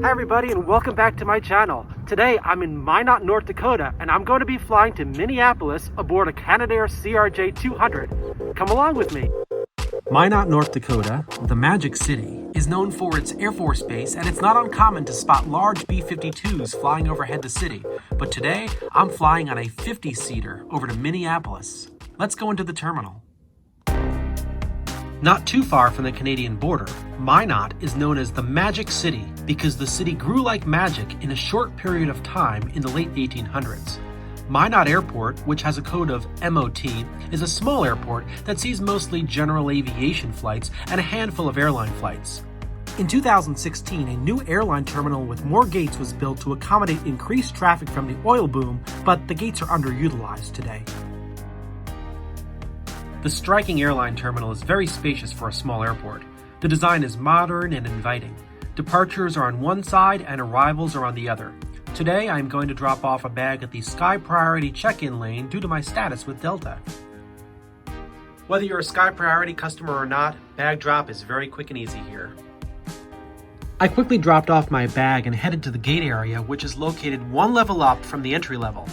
Hi everybody and welcome back to my channel. Today I'm in Minot, North Dakota and I'm going to be flying to Minneapolis aboard a Canadair CRJ-200. Come along with me. Minot, North Dakota, the Magic City, is known for its Air Force Base, and it's not uncommon to spot large B-52s flying overhead the city. But today I'm flying on a 50-seater over to Minneapolis. Let's go into the terminal. Not too far from the Canadian border, Minot is known as the Magic City because the city grew like magic in a short period of time in the late 1800s. Minot Airport, which has a code of MOT, is a small airport that sees mostly general aviation flights and a handful of airline flights. In 2016, a new airline terminal with more gates was built to accommodate increased traffic from the oil boom, but the gates are underutilized today. The striking airline terminal is very spacious for a small airport. The design is modern and inviting. Departures are on one side and arrivals are on the other. Today, I am going to drop off a bag at the Sky Priority check-in lane due to my status with Delta. Whether you're a Sky Priority customer or not, bag drop is very quick and easy here. I quickly dropped off my bag and headed to the gate area, which is located one level up from the entry level.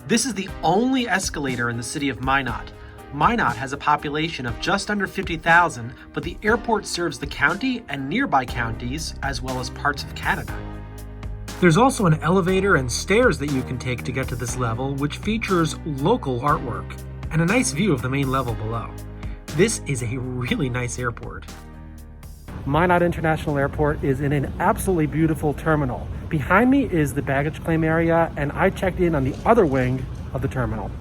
This is the only escalator in the city of Minot. Minot has a population of just under 50,000, but the airport serves the county and nearby counties, as well as parts of Canada. There's also an elevator and stairs that you can take to get to this level, which features local artwork, and a nice view of the main level below. This is a really nice airport. Minot International Airport is in an absolutely beautiful terminal. Behind me is the baggage claim area, and I checked in on the other wing of the terminal.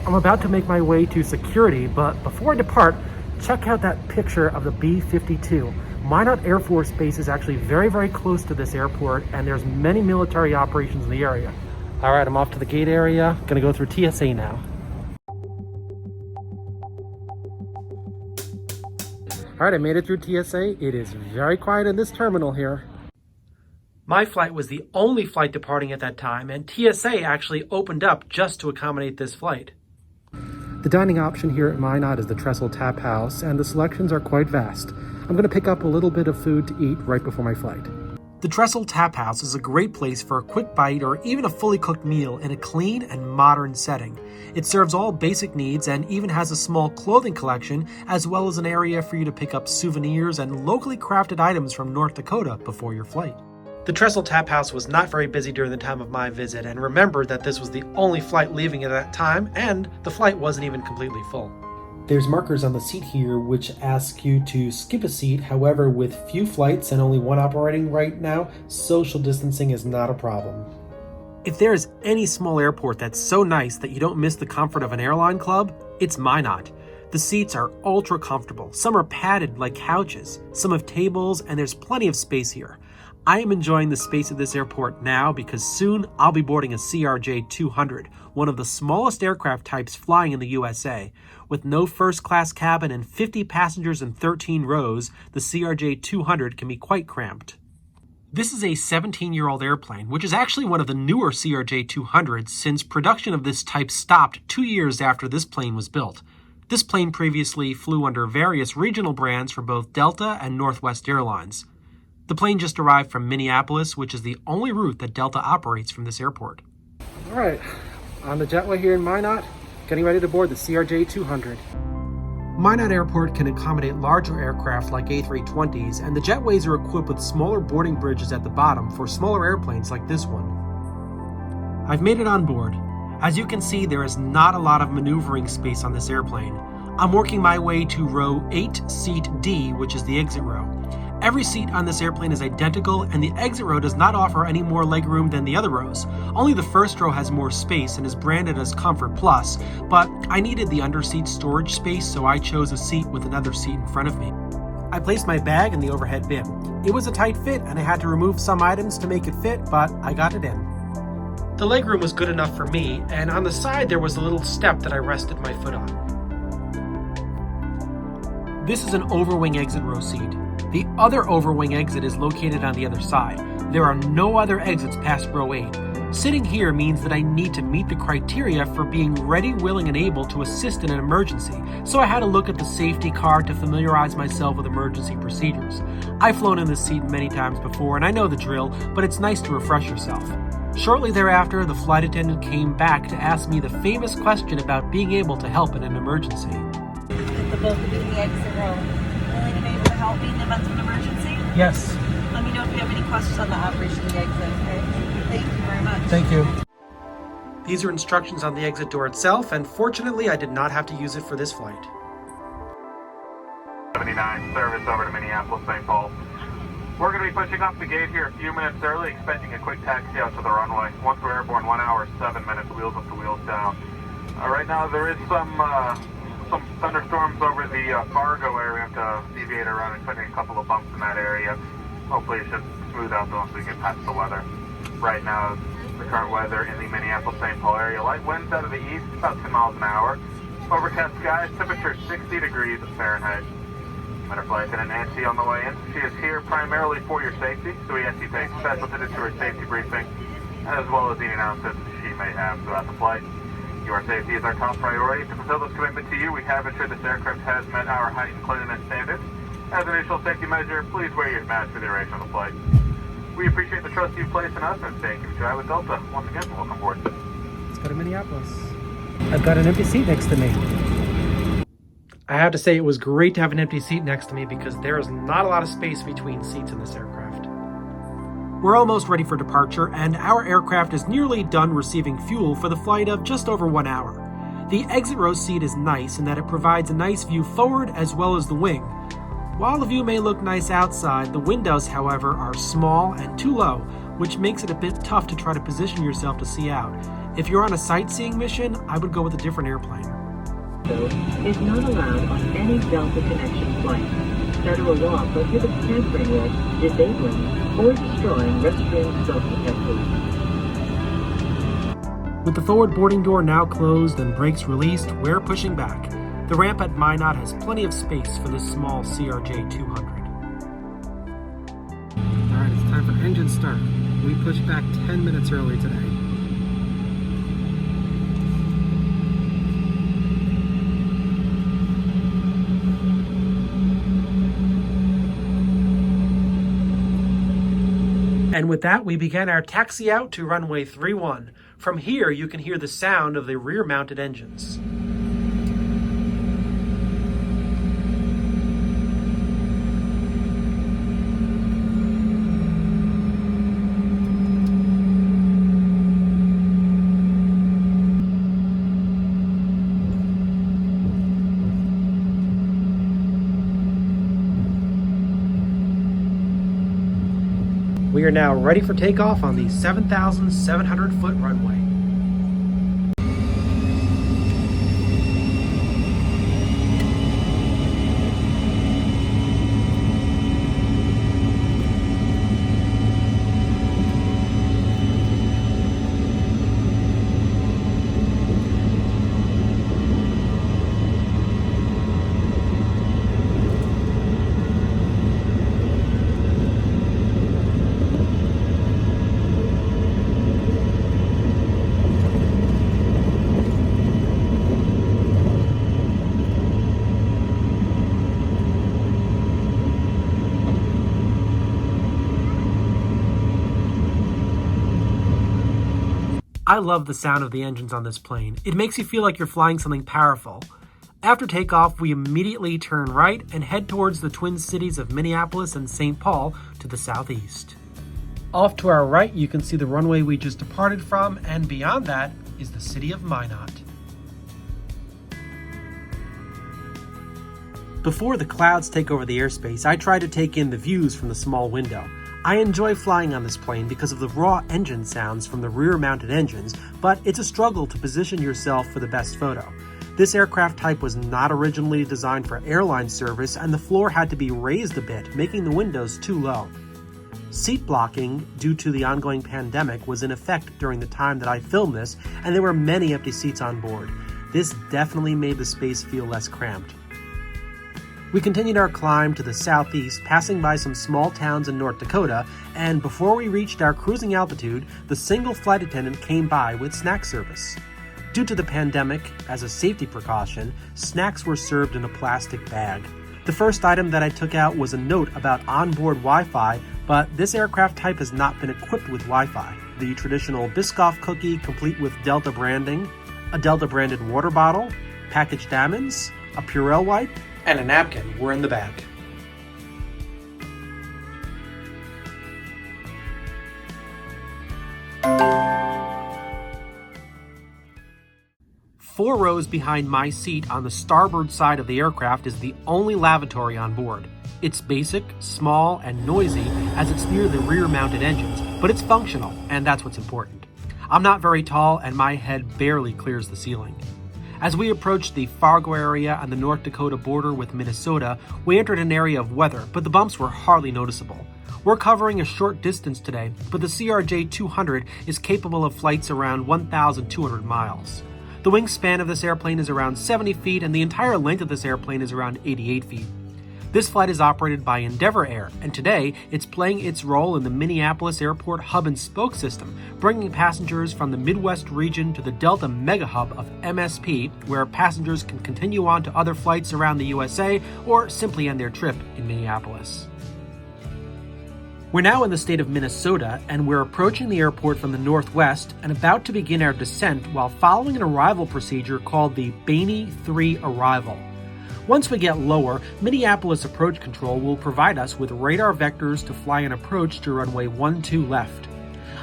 I'm about to make my way to security, but before I depart, check out that picture of the B-52. Minot Air Force Base is actually very, very close to this airport, and there's many military operations in the area. All right, I'm off to the gate area. Gonna go through TSA now. All right, I made it through TSA. It is very quiet in this terminal here. My flight was the only flight departing at that time, and TSA actually opened up just to accommodate this flight. The dining option here at Minot is the Trestle Tap House, and the selections are quite vast. I'm going to pick up a little bit of food to eat right before my flight. The Trestle Tap House is a great place for a quick bite or even a fully cooked meal in a clean and modern setting. It serves all basic needs and even has a small clothing collection, as well as an area for you to pick up souvenirs and locally crafted items from North Dakota before your flight. The Trestle Tap House was not very busy during the time of my visit, and remember that this was the only flight leaving at that time, and the flight wasn't even completely full. There's markers on the seat here which ask you to skip a seat. However, with few flights and only one operating right now, social distancing is not a problem. If there is any small airport that's so nice that you don't miss the comfort of an airline club, it's Minot. The seats are ultra comfortable. Some are padded like couches. Some have tables, and there's plenty of space here. I am enjoying the space of this airport now because soon I'll be boarding a CRJ-200, one of the smallest aircraft types flying in the USA. With no first-class cabin and 50 passengers in 13 rows, the CRJ-200 can be quite cramped. This is a 17-year-old airplane, which is actually one of the newer CRJ-200s since production of this type stopped 2 years after this plane was built. This plane previously flew under various regional brands for both Delta and Northwest Airlines. The plane just arrived from Minneapolis, which is the only route that Delta operates from this airport. All right, on the jetway here in Minot, getting ready to board the CRJ-200. Minot Airport can accommodate larger aircraft like A320s, and the jetways are equipped with smaller boarding bridges at the bottom for smaller airplanes like this one. I've made it on board. As you can see, there is not a lot of maneuvering space on this airplane. I'm working my way to row 8, seat D, which is the exit row. Every seat on this airplane is identical, and the exit row does not offer any more legroom than the other rows. Only the first row has more space and is branded as Comfort Plus, but I needed the underseat storage space, so I chose a seat with another seat in front of me. I placed my bag in the overhead bin. It was a tight fit, and I had to remove some items to make it fit, but I got it in. The legroom was good enough for me, and on the side there was a little step that I rested my foot on. This is an overwing exit row seat. The other overwing exit is located on the other side. There are no other exits past row 8. Sitting here means that I need to meet the criteria for being ready, willing, and able to assist in an emergency, so I had to look at the safety card to familiarize myself with emergency procedures. I've flown in this seat many times before and I know the drill, but it's nice to refresh yourself. Shortly thereafter, the flight attendant came back to ask me the famous question about being able to help in an emergency. The both of you in the exit row, willing and able to help me in the event of an emergency? Yes. Let me know if you have any questions on the operation of the exit, okay? Thank you very much. Thank you. These are instructions on the exit door itself, and fortunately I did not have to use it for this flight. 79, service over to Minneapolis-St. Paul. We're going to be pushing off the gate here a few minutes early, expecting a quick taxi out to the runway. Once we're airborne, 1 hour, 7 minutes, wheels up to wheels down. Right now there is some thunderstorms over the Fargo area. We have to deviate around, expecting a couple of bumps in that area. Hopefully it should smooth out once we get past the weather. Right now, the current weather in the Minneapolis-St. Paul area. Light winds out of the east, about 10 miles an hour. Overcast skies, temperature 60 degrees Fahrenheit. Our flight attendant Nancy on the way in. She is here primarily for your safety, so we ask you to pay special attention to her safety briefing, as well as any announcements she may have throughout the flight. Your safety is our top priority. To fulfill this commitment to you, we have ensured this aircraft has met our heightened cleanliness standards. As an initial safety measure, please wear your mask for the duration of the flight. We appreciate the trust you place in us, and thank you for flying with Delta. Once again, welcome aboard. Let's go to Minneapolis. I've got an empty seat next to me. I have to say it was great to have an empty seat next to me because there is not a lot of space between seats in this aircraft. We're almost ready for departure, and our aircraft is nearly done receiving fuel for the flight of just over 1 hour. The exit row seat is nice in that it provides a nice view forward as well as the wing. While the view may look nice outside, the windows, however, are small and too low, which makes it a bit tough to try to position yourself to see out. If you're on a sightseeing mission, I would go with a different airplane. Is not allowed on any Delta connection flight. Federal law prohibits tampering with, disabling, or destroying restrooms, self-detectors. With the forward boarding door now closed and brakes released, we're pushing back. The ramp at Minot has plenty of space for this small CRJ-200. Alright, it's time for engine start. We pushed back 10 minutes early today. And with that, we began our taxi out to runway 31. From here, you can hear the sound of the rear-mounted engines. We are now ready for takeoff on the 7,700-foot runway. I love the sound of the engines on this plane. It makes you feel like you're flying something powerful. After takeoff, we immediately turn right and head towards the twin cities of Minneapolis and St. Paul to the southeast. Off to our right, you can see the runway we just departed from, and beyond that is the city of Minot. Before the clouds take over the airspace, I try to take in the views from the small window. I enjoy flying on this plane because of the raw engine sounds from the rear-mounted engines, but it's a struggle to position yourself for the best photo. This aircraft type was not originally designed for airline service, and the floor had to be raised a bit, making the windows too low. Seat blocking, due to the ongoing pandemic, was in effect during the time that I filmed this, and there were many empty seats on board. This definitely made the space feel less cramped. We continued our climb to the southeast, passing by some small towns in North Dakota, and before we reached our cruising altitude, the single flight attendant came by with snack service. Due to the pandemic, as a safety precaution, snacks were served in a plastic bag. The first item that I took out was a note about onboard Wi-Fi, but this aircraft type has not been equipped with Wi-Fi. The traditional Biscoff cookie, complete with Delta branding, a Delta branded water bottle, packaged almonds, a Purell wipe, and a napkin were in the bag. Four rows behind my seat on the starboard side of the aircraft is the only lavatory on board. It's basic, small, and noisy as it's near the rear-mounted engines, but it's functional, and that's what's important. I'm not very tall, and my head barely clears the ceiling. As we approached the Fargo area on the North Dakota border with Minnesota, we entered an area of weather, but the bumps were hardly noticeable. We're covering a short distance today, but the CRJ-200 is capable of flights around 1,200 miles. The wingspan of this airplane is around 70 feet, and the entire length of this airplane is around 88 feet. This flight is operated by Endeavor Air, and today it's playing its role in the Minneapolis Airport hub and spoke system, bringing passengers from the Midwest region to the Delta mega hub of MSP, where passengers can continue on to other flights around the USA or simply end their trip in Minneapolis. We're now in the state of Minnesota, and we're approaching the airport from the northwest and about to begin our descent while following an arrival procedure called the Bainey 3 arrival. Once we get lower, Minneapolis Approach Control will provide us with radar vectors to fly an approach to runway 12 left.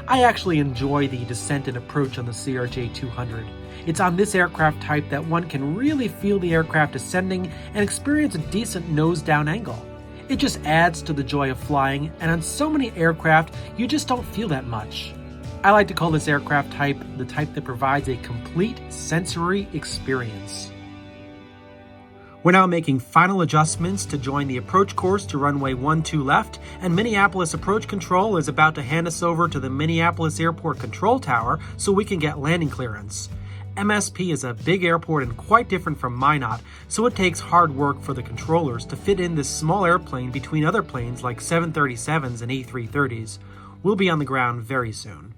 I actually enjoy the descent and approach on the CRJ-200. It's on this aircraft type that one can really feel the aircraft ascending and experience a decent nose-down angle. It just adds to the joy of flying, and on so many aircraft, you just don't feel that much. I like to call this aircraft type the type that provides a complete sensory experience. We're now making final adjustments to join the approach course to runway 12 left, and Minneapolis Approach Control is about to hand us over to the Minneapolis Airport Control Tower so we can get landing clearance. MSP is a big airport and quite different from Minot, so it takes hard work for the controllers to fit in this small airplane between other planes like 737s and A330s. We'll be on the ground very soon.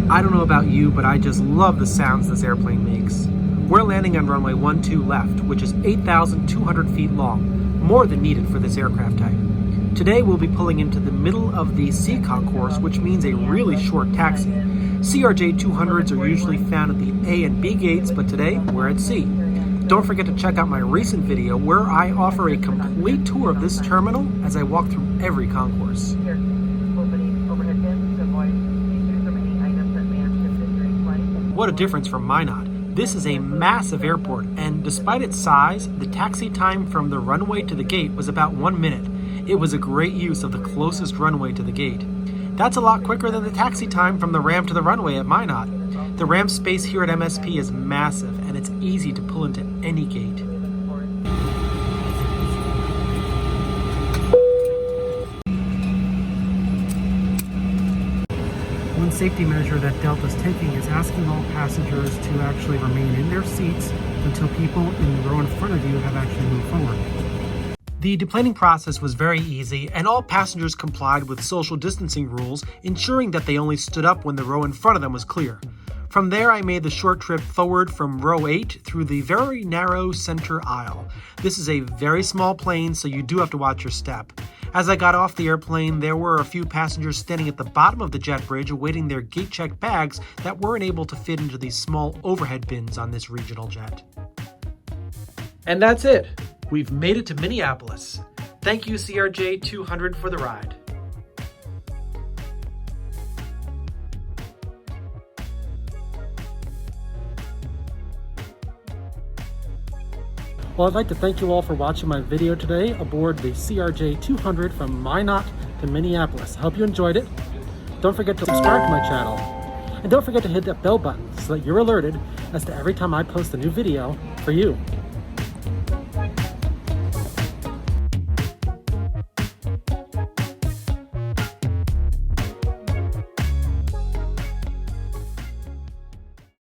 I don't know about you, but I just love the sounds this airplane makes. We're landing on runway 12 left, which is 8,200 feet long, more than needed for this aircraft type. Today we'll be pulling into the middle of the C concourse, which means a really short taxi. CRJ-200s are usually found at the A and B gates, but today we're at C. Don't forget to check out my recent video where I offer a complete tour of this terminal as I walk through every concourse. What a difference from Minot. This is a massive airport, and despite its size, the taxi time from the runway to the gate was about 1 minute. It was a great use of the closest runway to the gate. That's a lot quicker than the taxi time from the ramp to the runway at Minot. The ramp space here at MSP is massive, and it's easy to pull into any gate. One safety measure that Delta's taking is asking all passengers to actually remain in their seats until people in the row in front of you have actually moved forward. The deplaning process was very easy, and all passengers complied with social distancing rules, ensuring that they only stood up when the row in front of them was clear. From there, I made the short trip forward from row 8 through the very narrow center aisle. This is a very small plane, so you do have to watch your step. As I got off the airplane, there were a few passengers standing at the bottom of the jet bridge awaiting their gate-check bags that weren't able to fit into these small overhead bins on this regional jet. And that's it. We've made it to Minneapolis. Thank you, CRJ-200, for the ride. Well, I'd like to thank you all for watching my video today aboard the CRJ-200 from Minot to Minneapolis. I hope you enjoyed it. Don't forget to subscribe to my channel. And don't forget to hit that bell button so that you're alerted as to every time I post a new video for you.